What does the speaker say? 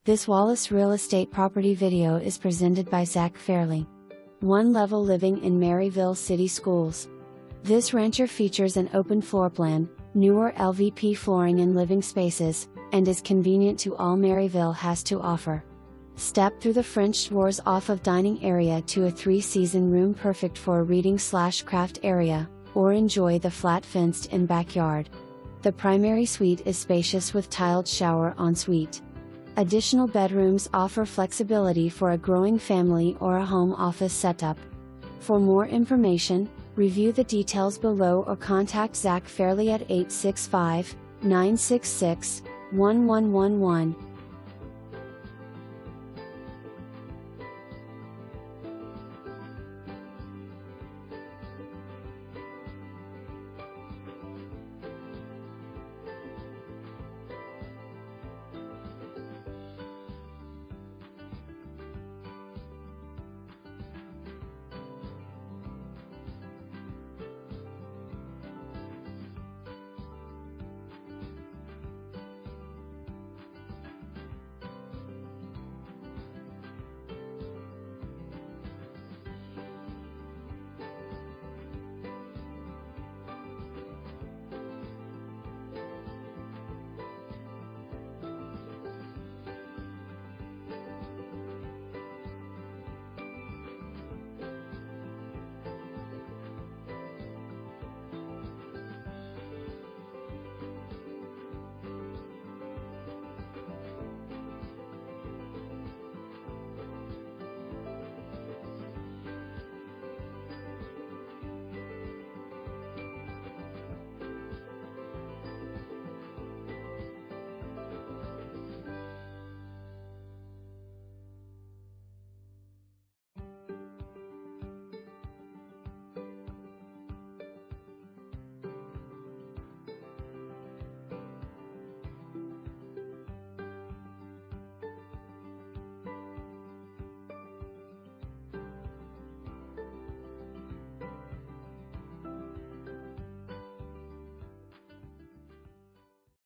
This Wallace Real Estate property video is presented by Zack Fairly. One level living in Maryville City Schools. This rancher features an open floor plan, newer LVP flooring and living spaces, and is convenient to all Maryville has to offer. Step through the French doors off of dining area to a 3-season room perfect for a reading/craft area, or enjoy the flat fenced-in backyard. The primary suite is spacious with tiled shower ensuite. Additional bedrooms offer flexibility for a growing family or a home office setup. For more information, review the details below or contact Zack Fairly at 865-966-1111.